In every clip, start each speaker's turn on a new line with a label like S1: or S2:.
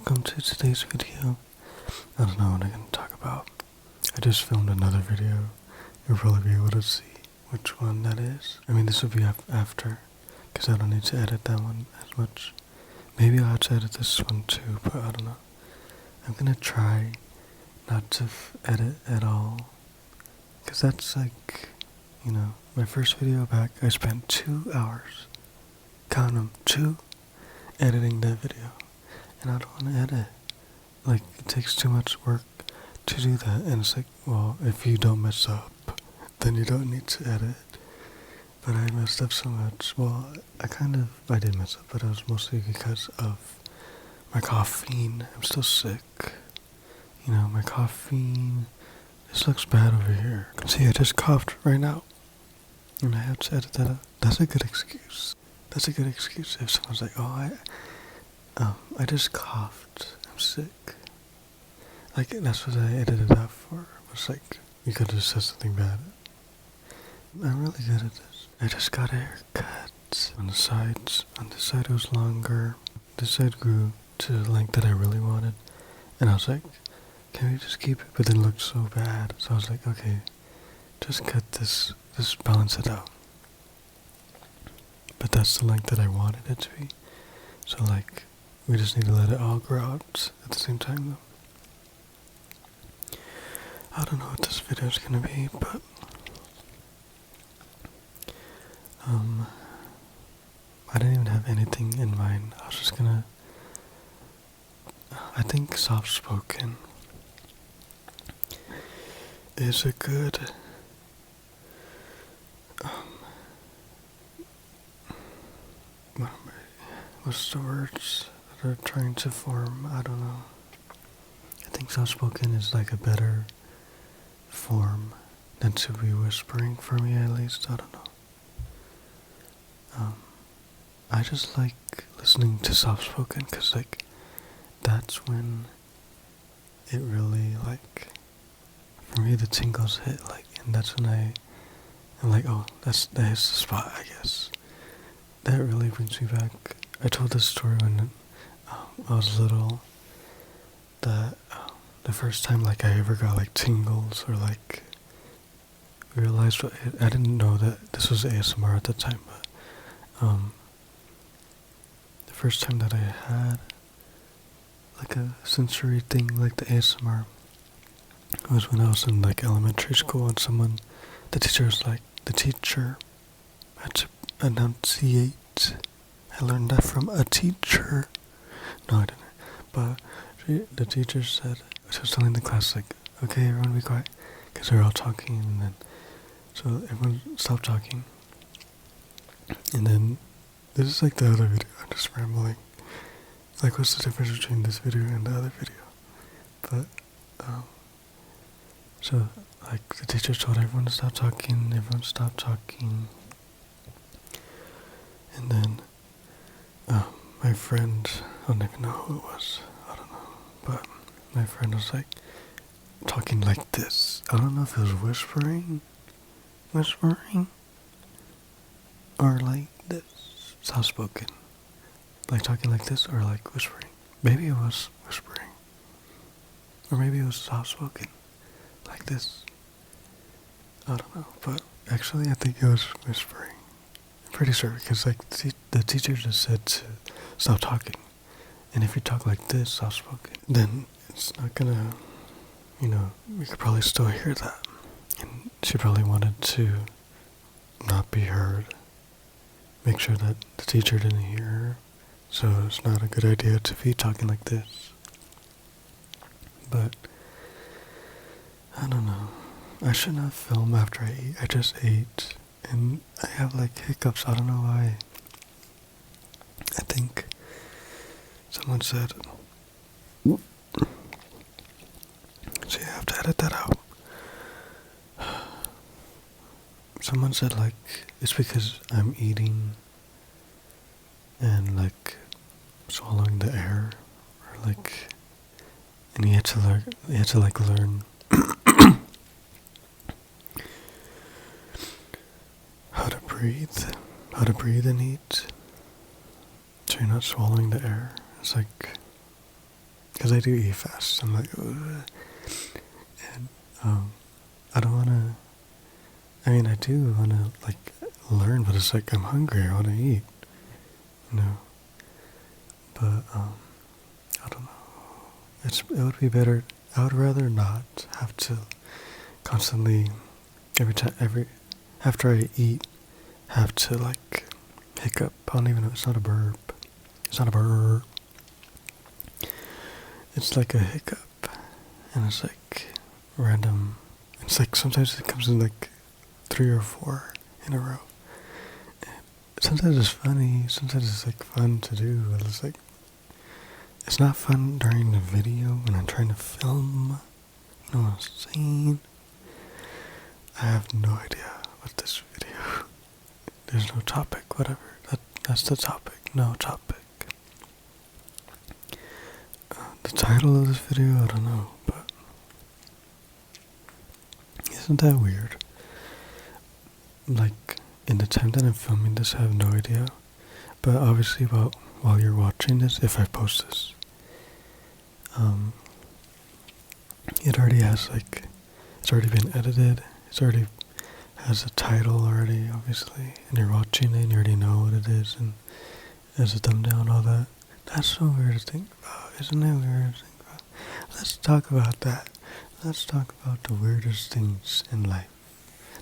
S1: welcome to today's video. I don't know what I'm going to talk about. I just filmed another video. You'll probably be able to see which one that is. I mean, this will be after, because I don't need to edit that one as much. Maybe I'll have to edit this one too, but I don't know. I'm going to try not to edit at all, because that's like, you know, my first video back, I spent 2 hours, count them, 2, editing that video. And I don't want to edit. Like, it takes too much work to do that. And it's like, well, if you don't mess up, then you don't need to edit. But I messed up so much. Well, I did mess up, but it was mostly because of my caffeine. I'm still sick. You know, my caffeine. This looks bad over here. See, I just coughed right now. And I have to edit that out. That's a good excuse. That's a good excuse if someone's like, oh, I just coughed. I'm sick. Like, that's what I edited out for. It was like, you could have said something bad. I'm really good at this. I just got a haircut. On the sides, on this side it was longer. This side grew to the length that I really wanted. And I was like, can we just keep it? But then it looked so bad. So I was like, okay, just cut this, just balance it out. But that's the length that I wanted it to be. So like, we just need to let it all grow out at the same time though. I don't know what this video is gonna be, but I didn't even have anything in mind. I was just gonna, I think soft spoken is a good what's the words that are trying to form? I don't know. I think soft spoken is like a better form than to be whispering for me, at least. I don't know. I just like listening to soft spoken because like that's when it really like, for me the tingles hit, like, and that's when I'm like, oh, that's the spot, I guess. That really brings me back. I told this story when I was little, that the first time like I ever got like tingles or like realized I didn't know that this was ASMR at the time, but the first time that I had like a sensory thing like the ASMR was when I was in like elementary school, and the teacher had to enunciate. I learned that from a teacher. No, I didn't. But the teacher said, she was telling the class like, okay, everyone be quiet, because they're all talking, and then, so everyone stopped talking. And then, this is like the other video, I'm just rambling. Like, what's the difference between this video and the other video? But, so, like, the teacher told everyone to stop talking, everyone stopped talking. And then, my friend, I don't even know who it was, I don't know, but my friend was like, talking like this. I don't know if it was whispering, or like this, soft spoken. Like talking like this, or like whispering. Maybe it was whispering, or maybe it was soft spoken, like this. I don't know, but actually I think it was whispering. I'm pretty sure, because like the teacher just said to stop talking, and if you talk like this, soft spoken, then it's not gonna, you know, we could probably still hear that, and she probably wanted to not be heard, make sure that the teacher didn't hear her, so it's not a good idea to be talking like this. But I don't know, I should not film after I eat. I just ate, and I have like hiccups. I don't know why. I think someone said, so you have to edit that out. Someone said like, it's because I'm eating and like swallowing the air, or like, and you had to learn how to breathe and eat, so you're not swallowing the air. It's like, because I do eat fast. I'm like, ugh. And I don't wanna. I mean, I do wanna like learn, but it's like I'm hungry. I wanna eat, you know. But I don't know. It would be better. I would rather not have to constantly every after I eat have to like hiccup. I don't even know. It's not a burp. It's not a burp. It's like a hiccup, and it's like random. It's like sometimes it comes in like 3 or 4 in a row. Sometimes it's funny. Sometimes it's like fun to do. But it's like it's not fun during the video when I'm trying to film. You know what I'm saying? I have no idea what this video. There's no topic. Whatever. That's the topic. No topic. The title of this video, I don't know, but isn't that weird? Like, in the time that I'm filming this, I have no idea. But obviously, while you're watching this, if I post this, it already has like, it's already been edited. It's already has a title already, obviously, and you're watching it, and you already know what it is, and there's a thumbnail and all that. That's so weird to think about, isn't it weird to think about? Let's talk about that. Let's talk about the weirdest things in life.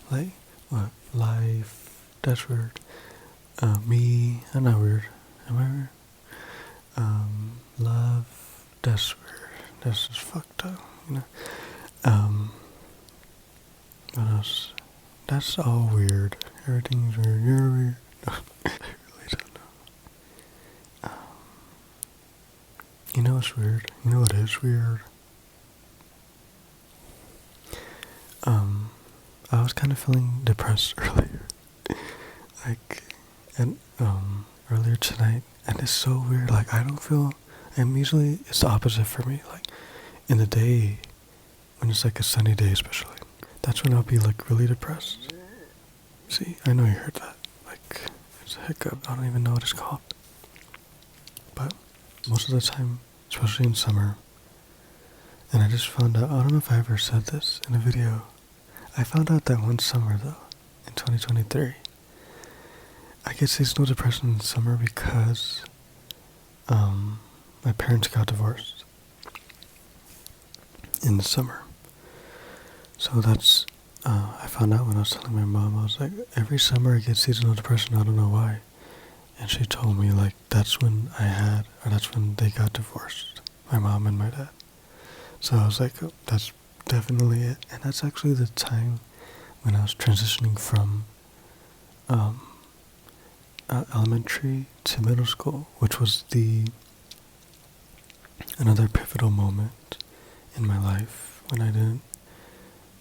S1: Like, what? Life. That's weird. Me. I'm not weird. Am I weird? Love. That's weird. That's just fucked up, you know? What else? That's all weird. Everything's weird. You're weird. I really don't know. You know what's weird? You know what is weird? I was kind of feeling depressed earlier. And earlier tonight, and it's so weird. Like, I don't feel, and usually it's the opposite for me. Like, in the day, when it's like a sunny day especially, that's when I'll be like really depressed. See, I know you heard that. Like, it's a hiccup. I don't even know what it's called. But most of the time, especially in summer, and I just found out, I don't know if I ever said this in a video, I found out that one summer though, in 2023, I get seasonal depression in summer because my parents got divorced in the summer. So that's, I found out when I was telling my mom, I was like, every summer I get seasonal depression, I don't know why. And she told me, like, that's when they got divorced, my mom and my dad. So I was like, oh, that's definitely it. And that's actually the time when I was transitioning from elementary to middle school, which was another pivotal moment in my life when I didn't,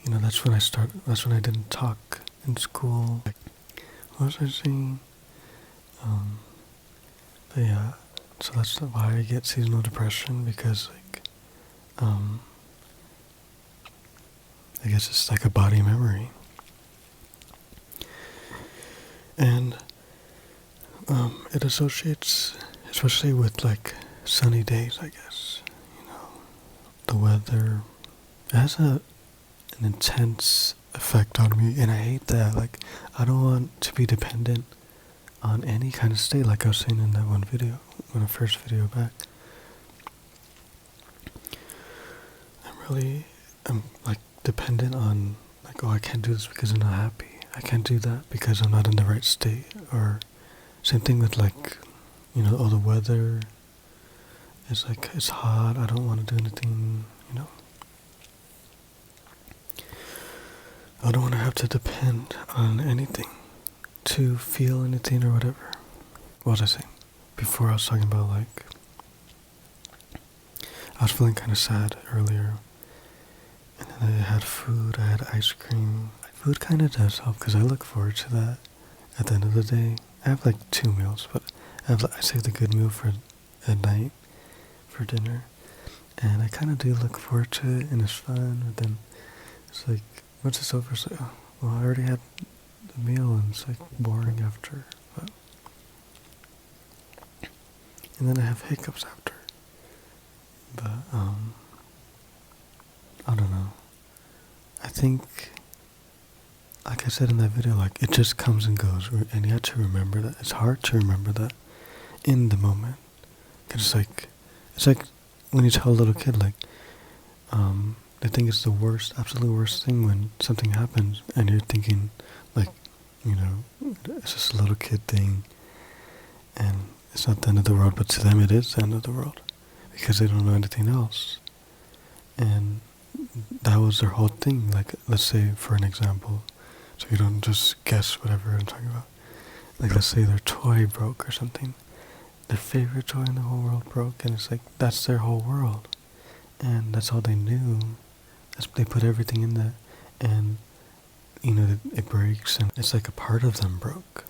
S1: that's when I didn't talk in school. Like, what was I saying? But yeah, so that's why I get seasonal depression, because like, I guess it's like a body memory. And it associates, especially with like sunny days, I guess, the weather. It has an intense effect on me, and I hate that. Like, I don't want to be dependent on any kind of state, like I was saying in that one video, in the first video back. I'm like dependent on, like, oh, I can't do this because I'm not happy. I can't do that because I'm not in the right state. Or same thing with like, oh, the weather. It's like, it's hot, I don't want to do anything, I don't want to have to depend on anything to feel anything or whatever. What was I saying? Before I was talking about like, I was feeling kind of sad earlier. And then I had food, I had ice cream. Food kind of does help because I look forward to that at the end of the day. I have like 2 meals, but I saved a good meal for at night for dinner. And I kind of do look forward to it, and it's fun. But then it's like, once it's over, it's like, oh, well, I already had the meal, and it's like boring after. But and then I have hiccups after. But, I don't know. I think, like I said in that video, like, it just comes and goes, and you have to remember that. It's hard to remember that in the moment. 'Cause it's like when you tell a little kid, like, they think it's the worst, absolute worst thing when something happens, and you're thinking, like, it's just a little kid thing, and it's not the end of the world, but to them it is the end of the world, because they don't know anything else. And that was their whole thing. Like, let's say, for an example, so you don't just guess whatever I'm talking about. Like, let's say their toy broke or something. Their favorite toy in the whole world broke, and it's like, that's their whole world. And that's all they knew. They put everything in there, and, it breaks, and it's like a part of them broke.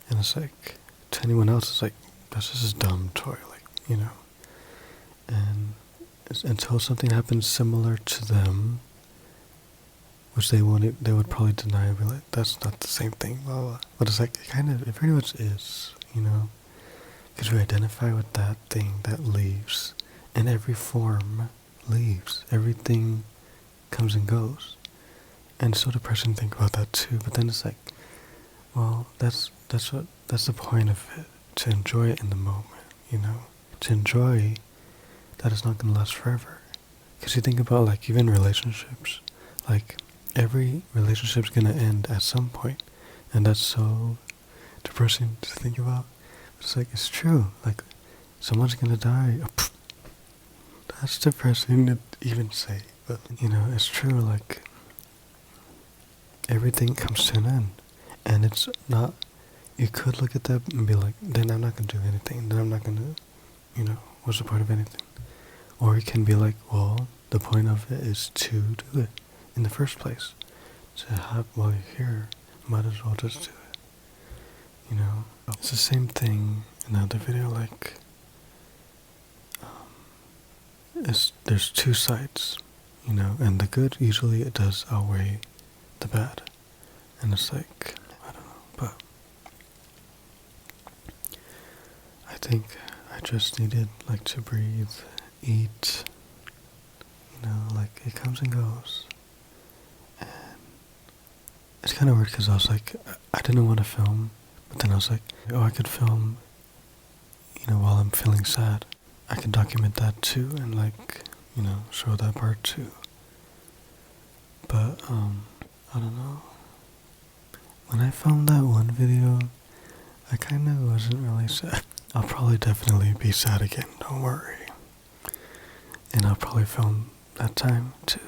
S1: And it's like, to anyone else, it's like, that's just a dumb toy, like, And until something happens similar to them, which they would probably deny, be like, that's not the same thing, blah, blah. But it's like, it pretty much is, because we identify with that thing that leaves, and every form leaves. Everything comes and goes. And it's so depressing to think about that too, but then it's like, well, that's the point of it, to enjoy it in the moment, to enjoy that it's not going to last forever. Because you think about, like, even relationships, like, every relationship's going to end at some point, and that's so depressing to think about. It's like, it's true, like, someone's going to die. That's depressing to even say, but, it's true, like, everything comes to an end, and it's not, you could look at that and be like, then I'm not going to do anything, then I'm not going to, what's the point of anything? Or you can be like, well, the point of it is to do it in the first place. To have, while you're here, might as well just do it, It's the same thing in the other video, like, there's two sides, and the good usually it does outweigh the bad, and it's like, I don't know, but I think I just needed, like, to breathe, eat, like, it comes and goes, and it's kind of weird because I was like, I didn't want to film, but then I was like, oh, I could film, while I'm feeling sad. I can document that too, and, like, show that part too. But, I don't know. When I filmed that one video, I kind of wasn't really sad. I'll probably definitely be sad again, don't worry. And I'll probably film that time too.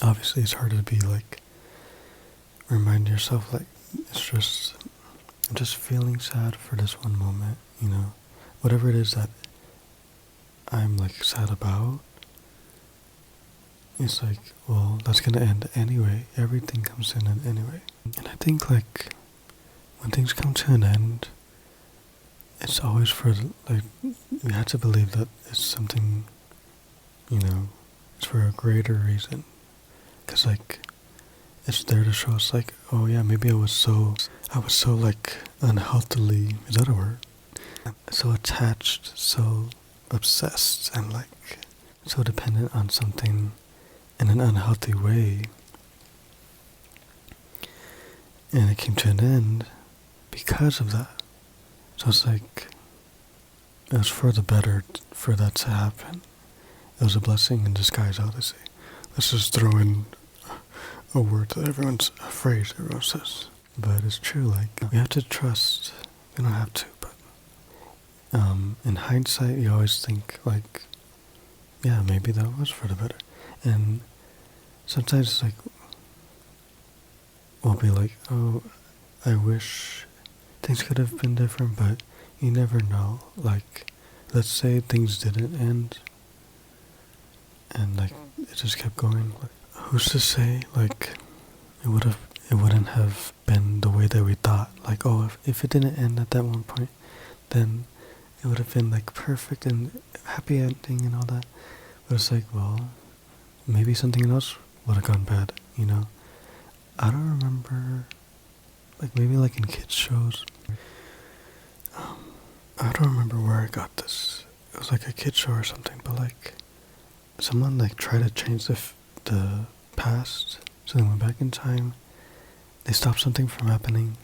S1: Obviously, it's hard to be, like, remind yourself, like, I'm just feeling sad for this one moment, whatever it is that I'm, like, sad about. It's like, well, that's gonna end anyway. Everything comes to an end anyway. And I think, like, when things come to an end, it's always for, like, you have to believe that it's something, it's for a greater reason. Because, like, it's there to show us, like, oh yeah, maybe I was so, like, unhealthily, is that a word? So attached, so obsessed, and, like, so dependent on something in an unhealthy way. And it came to an end because of that. So it's like, it was for the better for that to happen. It was a blessing in disguise, how they say. Let's just throw in a word that a phrase everyone says. But it's true, like, we have to trust. We don't have to, but in hindsight, you always think, like, yeah, maybe that was for the better. And sometimes it's like, we'll be like, oh, I wish things could have been different, but you never know. Like, let's say things didn't end, and, like, it just kept going. Like, who's to say, like, it wouldn't have been the way that we thought. Like, oh, if it didn't end at that one point, then it would have been, like, perfect and happy ending and all that. But it's like, well, maybe something else would have gone bad, I don't remember, like, maybe, like, in kids shows, I don't remember where I got this, it was like a kid show or something, but like someone like tried to change the past, so they went back in time. They stopped something from happening,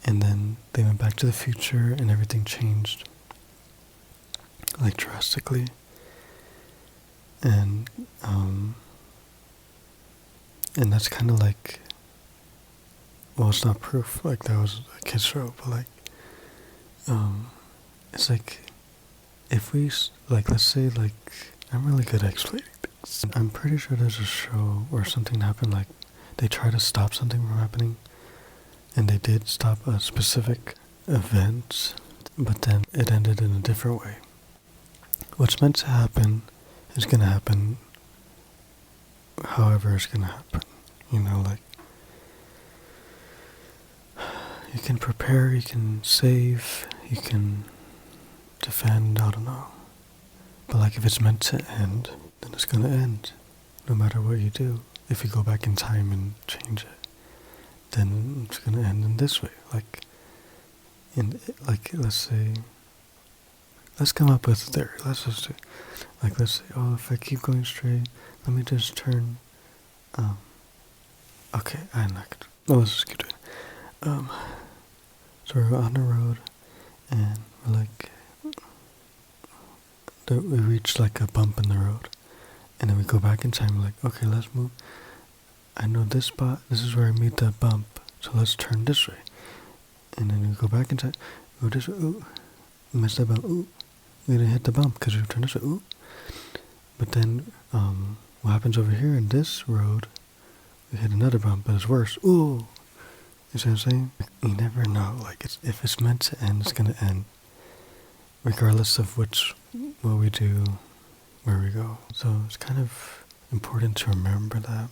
S1: and then they went back to the future, and everything changed like drastically. And that's kind of like, well, it's not proof like that was a kid's show, but like it's like if we like, let's say, like, I'm really good at explaining things. I'm pretty sure there's a show where something happened, like they try to stop something from happening, and they did stop a specific event, but then it ended in a different way. What's meant to happen is gonna happen however it's gonna happen. You know, like, you can prepare, you can save, you can defend, I don't know. But like, if it's meant to end, then it's gonna end, no matter what you do. If you go back in time and change it, then it's gonna end in this way. Like, let's say, let's come up with a theory. Let's just do, like, let's say, oh, if I keep going straight, let me just turn, okay, I'm not gonna, no, let's just keep doing it. So we're on the road, and we're like, we reach like a bump in the road, and then we go back in time, like, okay, let's move. I know this spot, this is where I meet that bump, so let's turn this way. And then we go back in time, go this way, ooh, we missed that bump, ooh, we didn't hit the bump because we turned this way, ooh. But then, what happens over here in this road, we hit another bump, but it's worse, ooh. You see what I'm saying? You never know, like, if it's meant to end, it's gonna end, regardless of what we do, where we go. So it's kind of important to remember that,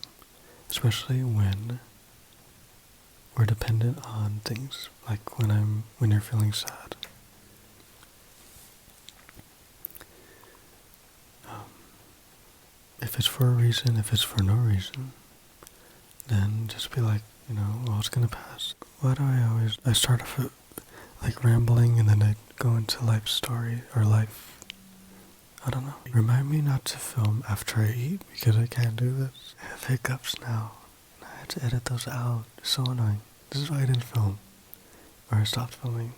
S1: especially when we're dependent on things, like when you're feeling sad. If it's for a reason, if it's for no reason, then just be like, you know, well, it's gonna pass. Why do I start off like rambling, and then I go into life story or life, I don't know. Remind me not to film after I eat, because I can't do this. I have hiccups now. I have to edit those out. It's so annoying. This is why I didn't film, or I stopped filming,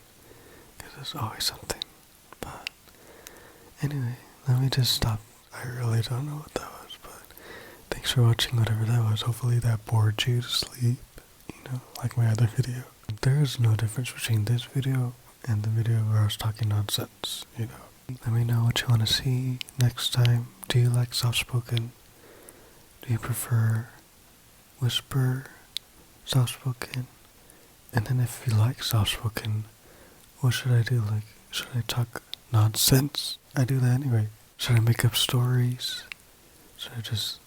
S1: because there's always something. But anyway, let me just stop. I really don't know what that was, but thanks for watching whatever that was. Hopefully that bored you to sleep, you know, like my other video. There is no difference between this video and the video where I was talking nonsense, you know. Let me know what you want to see next time. Do you like soft-spoken? Do you prefer whisper, soft-spoken? And then if you like soft-spoken, what should I do? Like, should I talk nonsense? I do that anyway. Should I make up stories? Should I just,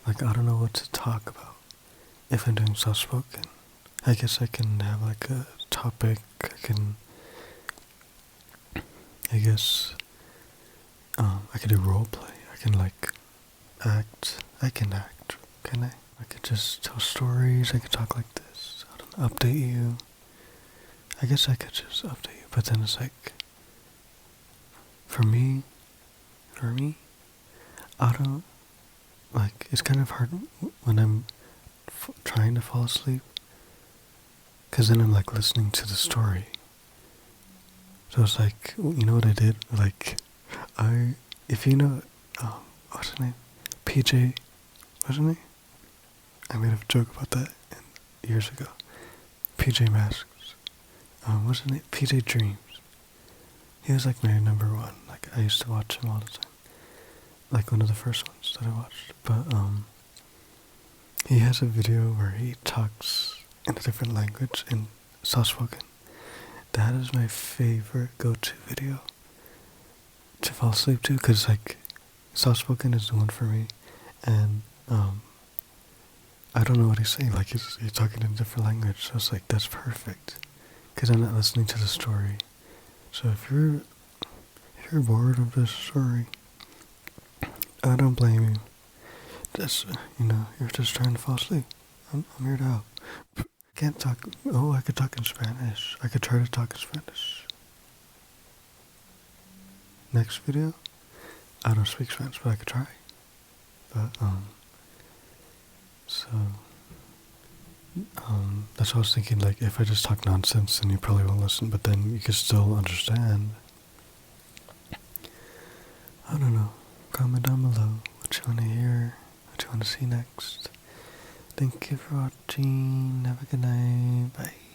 S1: like, I don't know what to talk about if I'm doing soft-spoken. I guess I can have like a topic. I guess I could do roleplay. I can like act. I can act, can I? I could just tell stories. I could talk like this. I don't know, update you. I guess I could just update you, but then it's like, for me, I don't, like, it's kind of hard when I'm trying to fall asleep, because then I'm like listening to the story. So it's like, you know what I did? Like, if you know, what's his name? PJ, what's his name? I made a joke about that years ago. PJ Masks. What's his name? PJ Dreams. He was like my number one. Like, I used to watch him all the time. Like, one of the first ones that I watched. But, he has a video where he talks in a different language, in soft-spoken. That is my favorite go-to video to fall asleep to, because, like, soft-spoken is the one for me. And, I don't know what he's saying. Like, he's talking in a different language. So it's like, that's perfect, because I'm not listening to the story. So if you're bored of this story, I don't blame you. Just, you know, you're just trying to fall asleep. I'm here to help. I can't talk. Oh, I could talk in Spanish. I could try to talk in Spanish. next video, I don't speak Spanish, but I could try. But, so, that's what I was thinking, like, if I just talk nonsense, then you probably won't listen, but then you can still understand. I don't know. Comment down below what you want to hear, what you want to see next. Thank you for watching. Have a good night. Bye.